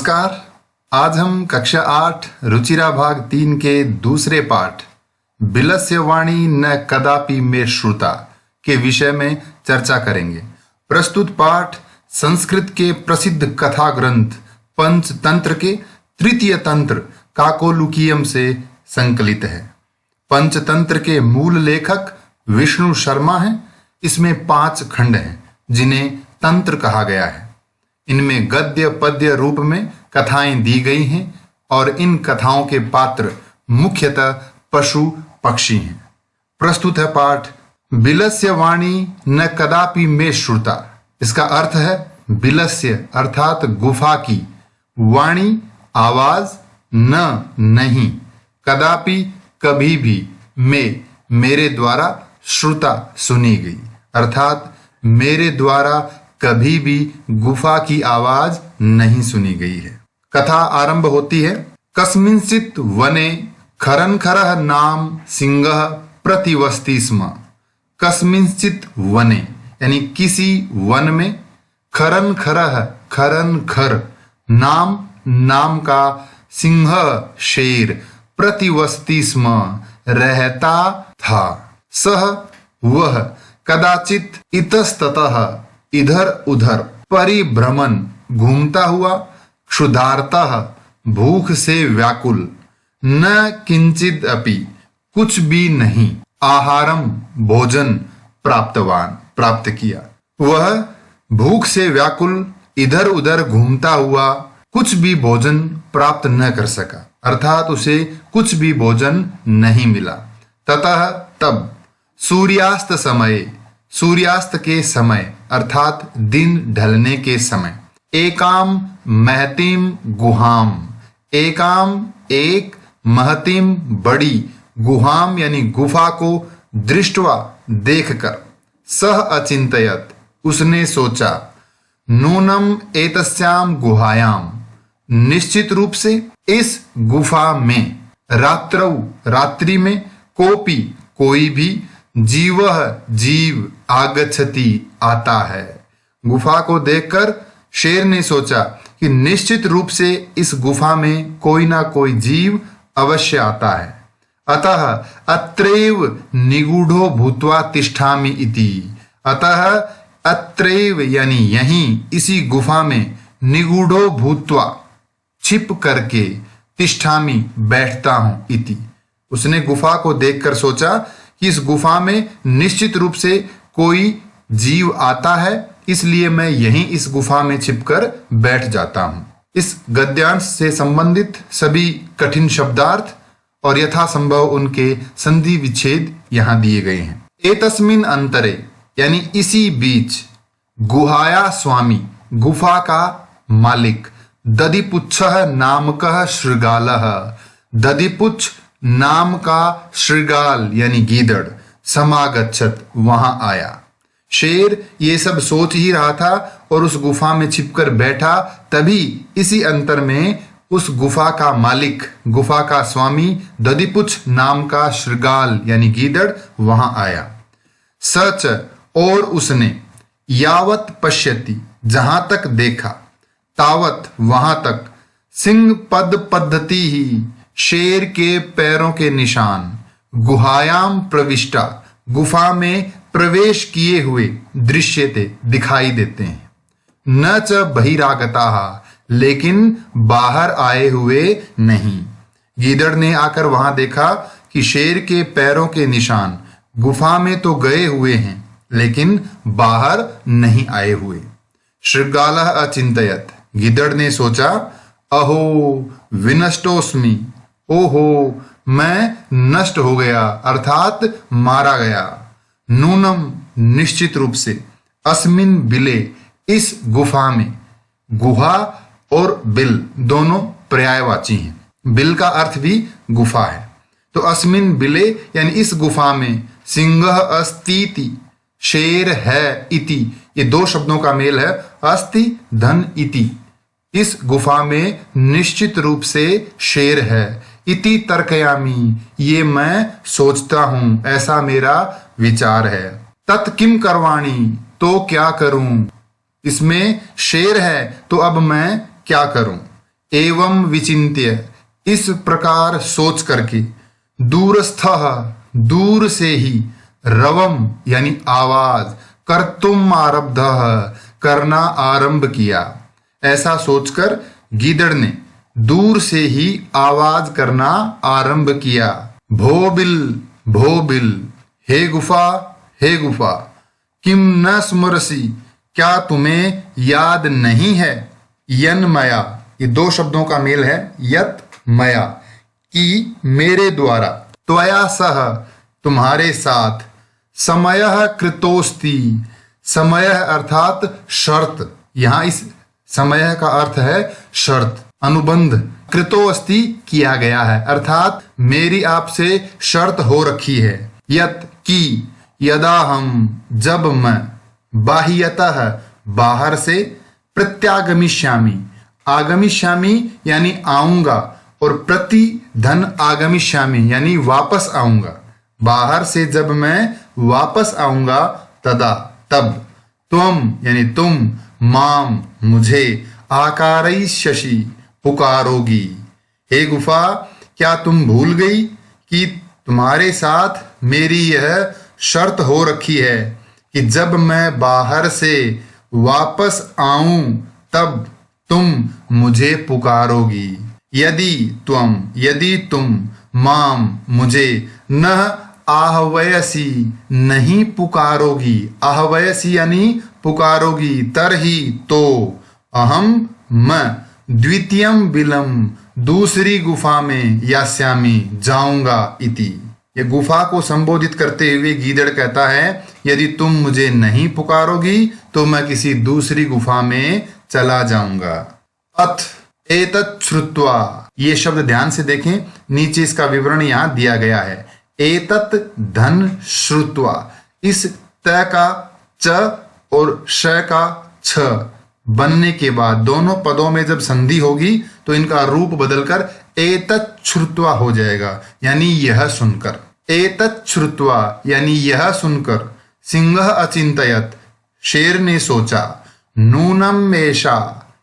नमस्कार। आज हम कक्षा 8 रुचिरा भाग 3 के दूसरे पाठ बिलस्य वाणी न कदापि मे श्रुता के विषय में चर्चा करेंगे। प्रस्तुत पाठ संस्कृत के प्रसिद्ध कथा ग्रंथ पंचतंत्र के तृतीय तंत्र काकोलुकीयम से संकलित है। पंचतंत्र के मूल लेखक विष्णु शर्मा हैं। इसमें 5 खंड हैं जिन्हें तंत्र कहा गया है। इनमें गद्य पद्य रूप में कथाएं दी गई हैं और इन कथाओं के पात्र मुख्यतः पशु पक्षी हैं। प्रस्तुत है पाठ बिलस्य वाणी न कदापि मे श्रुता। इसका अर्थ है बिलस्य अर्थात गुफा की, वाणी आवाज, न नहीं, कदापि कभी भी, मेरे द्वारा श्रुता सुनी गई अर्थात मेरे द्वारा कभी भी गुफा की आवाज नहीं सुनी गई है। कथा आरंभ होती है। कस्मिंश्चित् वने खरनखरः नाम सिंहः प्रतिवसति स्म। कस्मिंश्चित् वने यानी किसी वन में, खरनखरः खरनखर नाम का, सिंह शेर, प्रतिवसति स्म रहता था। सह वह कदाचित इतस्ततः इधर उधर परिभ्रमण घूमता हुआ, क्षुधार्तः भूख से व्याकुल, न किंचिद अपि कुछ भी नहीं, आहारम भोजन प्राप्त किया। वह भूख से व्याकुल इधर उधर घूमता हुआ कुछ भी भोजन प्राप्त न कर सका अर्थात उसे कुछ भी भोजन नहीं मिला। ततः तब सूर्यास्त समय, सूर्यास्त के समय अर्थात दिन ढलने के समय, एकाम महतीम गुहाम, एकाम एक, महतीम बड़ी, गुहाम यानी गुफा को दृष्टवा देखकर, सह अचिंतयत उसने सोचा, नूनम एतस्याम गुहायाम निश्चित रूप से इस गुफा में, रात्रौ रात्रि में, कोपि कोई भी, जीवः जीव, आगच्छति आता है। गुफा को देखकर शेर ने सोचा कि निश्चित रूप से इस गुफा में कोई ना कोई जीव अवश्य आता है। अतः अत्रैव निगूढ़ो भूत्वा तिष्ठामि इति। अतः अत्रैव यानी यहीं, इसी गुफा में, निगूढ़ो भूत्वा छिप करके, तिष्ठामि बैठता हूं इति। उसने गुफा को देखकर सोचा कि इस गुफा में निश्चित रूप से कोई जीव आता है, इसलिए मैं यहीं इस गुफा में छिपकर बैठ जाता हूं। इस गद्यांश से संबंधित सभी कठिन शब्दार्थ और यथासंभव उनके संधि विच्छेद यहां दिए गए हैं। एतस्मिन अंतरे यानी इसी बीच, गुहाया स्वामी गुफा का मालिक, दधिपुच्छः नामकः शृगालः, दधिपुच्छ नाम का शृगाल यानी गीदड़, समागच्छत वहां आया। शेर ये सब सोच ही रहा था और उस गुफा में छिपकर बैठा। तभी इसी अंतर में उस गुफा का मालिक, गुफा का स्वामी, दधिपुच्छ नाम का शृगाल यानी गीदड़ वहां आया। सच और उसने, यावत पश्यति जहां तक देखा, तावत वहां तक, सिंह पद पद्धति ही शेर के पैरों के निशान, गुहायाम प्रविष्टा गुफा में प्रवेश किए हुए, दृश्यते दिखाई देते हैं। न च बहिरागताः लेकिन बाहर आए हुए नहीं। गीदड़ ने आकर वहां देखा कि शेर के पैरों के निशान गुफा में तो गए हुए हैं लेकिन बाहर नहीं आए हुए। शृगालः अचिंतयत गीदड़ ने सोचा, अहो विनष्टोस्मि, ओहो मैं नष्ट हो गया अर्थात मारा गया। नूनम निश्चित रूप से, अस्मिन बिले इस गुफा में, गुहा और बिल दोनों पर्यायवाची हैं। बिल का अर्थ भी गुफा है। तो अस्मिन बिले यानी इस गुफा में, सिंहः अस्तीति शेर है, इति ये 2 शब्दों का मेल है, अस्ति धन इति। इस गुफा में निश्चित रूप से शेर है, इति तर्कयामी ये मैं सोचता हूं, ऐसा मेरा विचार है। तत् किम करवाणी तो क्या करूं, इसमें शेर है तो अब मैं क्या करूं। एवं विचिन्त्य, इस प्रकार सोच करके, दूरस्थः, दूर से ही, रवम यानी आवाज, कर्तुम आरब्धः, करना आरंभ किया। ऐसा सोचकर गीदड़ ने दूर से ही आवाज करना आरंभ किया। भोबिल, भोबिल, हे गुफा, हे गुफा, किम न स्मरसी, क्या तुम्हें याद नहीं है? यन मया, ये दो शब्दों का मेल है, यत मया, कि मेरे द्वारा, त्वया सह, तुम्हारे साथ, समयः कृतोस्ति, समय अर्थात शर्त, यहां इस समय का अर्थ है शर्त, अनुबंध, कृतो अस्ति किया गया है, अर्थात मेरी आपसे शर्त हो रखी है। यत की, यदा हम, जब मैं, बाह्यतः, बाहर से, प्रत्यागमिष्यामि, आगमिष्यामि यानी आऊंगा, और प्रति धन आगमिष्यामि यानी वापस आऊंगा, बाहर से जब मैं वापस आऊंगा, तदा, तब, त्वम यानी तुम, माम मुझे, आकारयिष्यसि पुकारोगी। हे गुफा, क्या तुम भूल गई कि तुम्हारे साथ मेरी यह शर्त हो रखी है कि जब मैं बाहर से वापस आऊं तब तुम मुझे पुकारोगी। यदि तुम माम मुझे न आहवयसी नहीं पुकारोगी, आहवयसी यानी पुकारोगी, तरही तो, अहम मैं, द्वितीयम बिलम, दूसरी गुफा में, यास्यामि जाऊंगा इति। ये गुफा को संबोधित करते हुए गीदड़ कहता है, यदि तुम मुझे नहीं पुकारोगी तो मैं किसी दूसरी गुफा में चला जाऊंगा। अथ एतत् श्रुत्वा, ये शब्द ध्यान से देखें, नीचे इसका विवरण यहां दिया गया है। एतत् धन श्रुत्वा, इस त का च और श का छ बनने के बाद दोनों पदों में जब संधि होगी तो इनका रूप बदलकर एतत् श्रुत्वा हो जाएगा, यानी यह सुनकर। एतत् श्रुत्वा यानी यह सुनकर, सिंहः अचिंतयत्, शेर ने सोचा, नूनम एषा,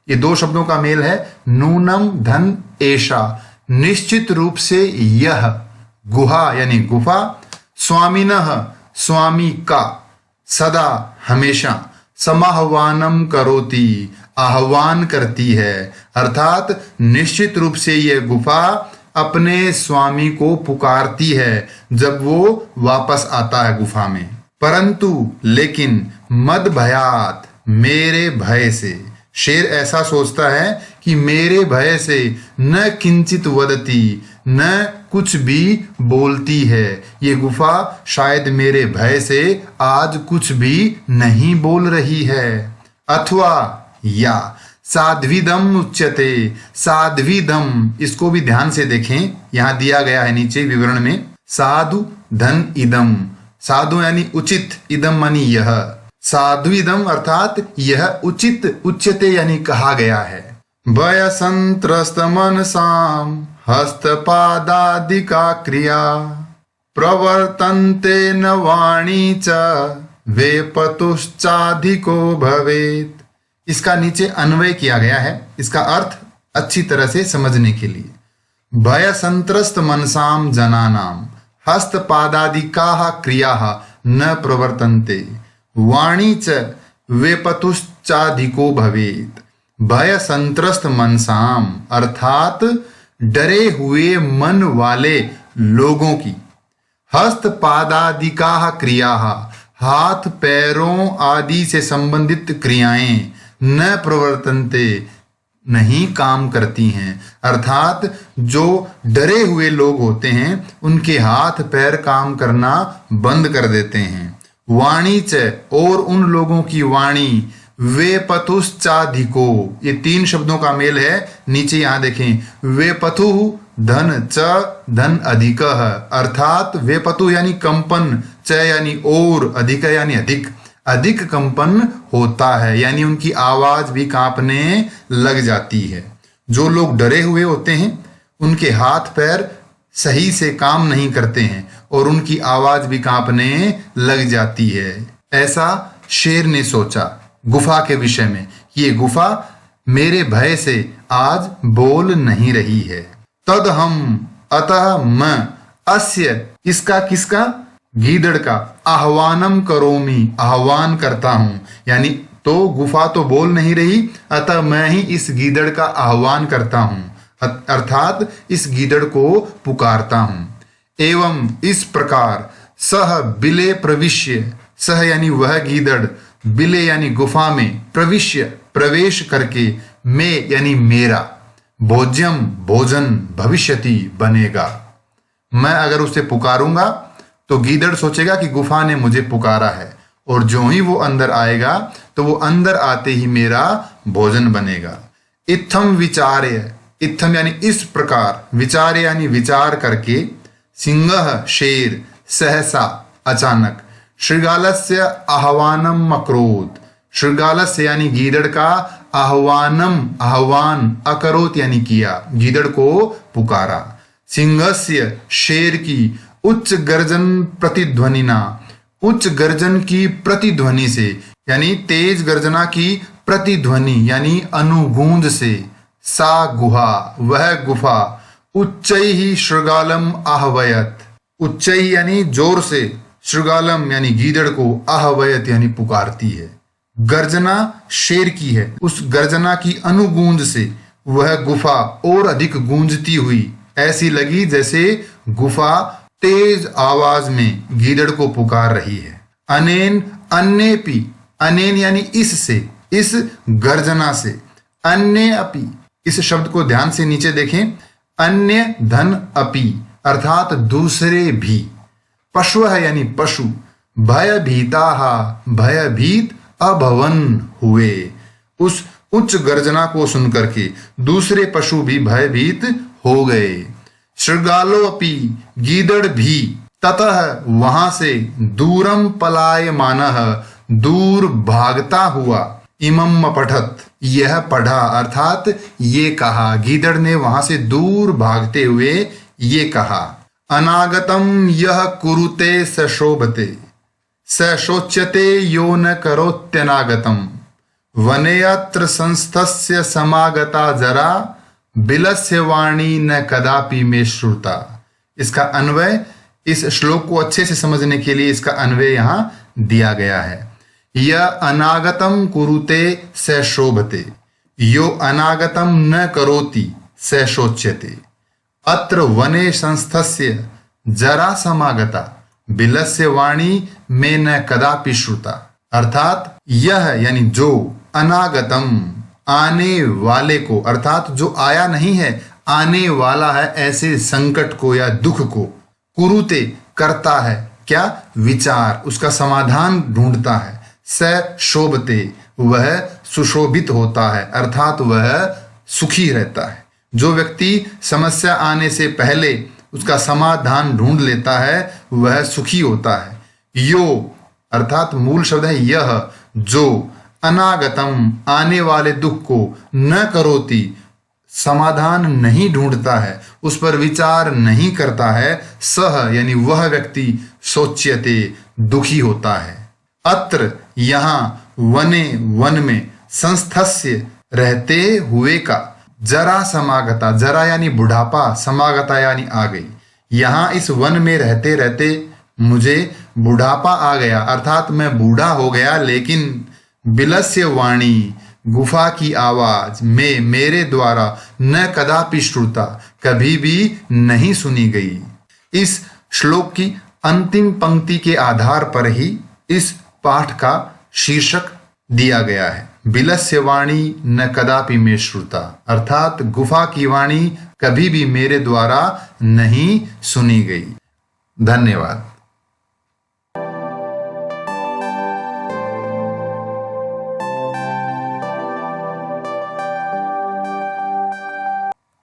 ये दो शब्दों का मेल है, नूनम धन एषा, निश्चित रूप से यह, गुहा यानी गुफा, स्वामिनः स्वामी का, सदा हमेशा, समाह्वानम करोति, आह्वान करती है, अर्थात निश्चित रूप से यह गुफा अपने स्वामी को पुकारती है जब वो वापस आता है गुफा में। परंतु लेकिन मद भयात, मेरे भय से, शेर ऐसा सोचता है कि मेरे भय से न किंचित वदती, न कुछ भी बोलती है, ये गुफा शायद मेरे भय से आज कुछ भी नहीं बोल रही है। अथवा या साध्विदम उच्यते, साध्विदम, इसको भी ध्यान से देखें, यहां दिया गया है नीचे विवरण में, साधु धन इदम, साधु यानी उचित, इदम मानी यह, साधु इदम अर्थात यह उचित, उच्यते यानी कहा गया है। भय संत्रस्त मनसाम हस्तपादादिका क्रिया प्रवर्तन्ते न वाणी च वे पतुश्चाधिको भवेत। इसका नीचे अन्वय किया गया है, इसका अर्थ अच्छी तरह से समझने के लिए। भय संत्रस्त मनसाम जनानाम हस्तपादादिका क्रिया न प्रवर्तन्ते वाणी च वे पतुश्चाधिको भवेत। भय संत्रस्त मनसाम अर्थात डरे हुए मन वाले लोगों की, हस्त पादादिका क्रिया, हाथ पैरों आदि से संबंधित क्रियाएं, न प्रवर्तन्ते, नहीं काम करती हैं, अर्थात जो डरे हुए लोग होते हैं उनके हाथ पैर काम करना बंद कर देते हैं। वाणी च, और उन लोगों की वाणी, वे पथुश्चाधिको, ये तीन शब्दों का मेल है, नीचे यहां देखें, वे पथु धन च धन अधिक, अर्थात वे पथु यानी कंपन, च यानी और, अधिक यानी अधिक, अधिक कंपन होता है, यानी उनकी आवाज भी कांपने लग जाती है। जो लोग डरे हुए होते हैं उनके हाथ पैर सही से काम नहीं करते हैं और उनकी आवाज भी कांपने लग जाती है। ऐसा शेर ने सोचा गुफा के विषय में। ये गुफा मेरे भय से आज बोल नहीं रही है। तद हम, अतः मैं, अस्य, इसका, किसका, गीदड़ का, आह्वानम करोमि, आह्वान करता हूं। यानी तो गुफा तो बोल नहीं रही, अतः मैं ही इस गीदड़ का आह्वान करता हूं, अर्थात इस गीदड़ को पुकारता हूं। एवं इस प्रकार सह बिले प्रविश्य, सह यानी वह गीदड़, बिले यानी गुफा में, प्रविश्य प्रवेश करके, में यानी मेरा, भोज्यम भोजन, भविष्यति बनेगा। मैं अगर उसे पुकारूंगा तो गीदड़ सोचेगा कि गुफा ने मुझे पुकारा है, और जो ही वो अंदर आएगा तो वो अंदर आते ही मेरा भोजन बनेगा। इत्थम विचार्य, इत्थम यानी इस प्रकार, विचार्य यानी विचार करके, सिंह शेर, सहसा अचानक, शृगालस्य आह्वानम अकरोत, शृगालस्य यानी गीदड़ का, आह्वानम आह्वान, अकरोत यानी किया, गीदड़ को पुकारा। सिंहस्य शेर की, उच्च गर्जन प्रतिध्वनिना, उच्च गर्जन की प्रतिध्वनि से, यानी तेज गर्जना की प्रतिध्वनि यानी अनुगूंज से, सा गुहा वह गुफा, उच्चैहि शृगालम आहवयत, उच्चैहि यानी जोर से, शृगालम यानी गीदड़ को, आहवयत यानी पुकारती है। गर्जना शेर की है, उस गर्जना की अनुगूंज से वह गुफा और अधिक गूंजती हुई, ऐसी लगी जैसे गुफा तेज आवाज में गीदड़ को पुकार रही है। अनेन अन्येपि, अनेन यानी इससे, इस गर्जना से, अन्य अपि, इस शब्द को ध्यान से नीचे देखें, अन्य धन अपि अर्थात दूसरे भी, पशु है यानी पशु, भयभीता, भयभीत अभवन हुए, उस उच्च गर्जना को सुनकर के दूसरे पशु भी भयभीत हो गए। शृगालो अपि गीदड़ भी, ततः वहां से, दूरम पलायमानः दूर भागता हुआ, इमम पठत यह पढ़ा, अर्थात ये कहा, गीदड़ ने वहां से दूर भागते हुए ये कहा, अनागतम यह कुरुते सशोभते, सशोच्यते यो न करोत्यनागतम, वनेयत्र संस्थस्य समागता जरा, बिलस्य वाणी न कदापि में श्रुता। इसका अन्वय, इस श्लोक को अच्छे से समझने के लिए इसका अन्वय यहां दिया गया है। यह अनागतम कुरुते स शोभते, यो अनागतम न करोति स शोच्यते, अत्र वने संस्थस्य जरा समागता, बिलस्य वाणी में न कदापि श्रुता। अर्थात यह यानी जो, अनागतम आने वाले को, अर्थात जो आया नहीं है, आने वाला है ऐसे संकट को या दुख को, कुरुते करता है, क्या, विचार, उसका समाधान ढूंढता है, स शोभते वह सुशोभित होता है, अर्थात वह सुखी रहता है। जो व्यक्ति समस्या आने से पहले उसका समाधान ढूंढ लेता है वह सुखी होता है। यो अर्थात मूल शब्द है यह, जो, अनागतम आने वाले दुख को, न करोति समाधान नहीं ढूंढता है, उस पर विचार नहीं करता है, सह यानी वह व्यक्ति, सोच्यते दुखी होता है। अत्र यहाँ, वने वन में, संस्थस्य रहते हुए का, जरा समागता, जरा यानी बुढ़ापा, समागता यानी आ गई। यहाँ इस वन में रहते रहते मुझे बुढ़ापा आ गया, अर्थात मैं बूढ़ा हो गया, लेकिन बिलस्य वाणी गुफा की आवाज में मेरे द्वारा न कदापि श्रुता कभी भी नहीं सुनी गई। इस श्लोक की अंतिम पंक्ति के आधार पर ही इस पाठ का शीर्षक दिया गया है, बिलस्य वाणी न कदापि में श्रुता, अर्थात गुफा की वाणी कभी भी मेरे द्वारा नहीं सुनी गई। धन्यवाद।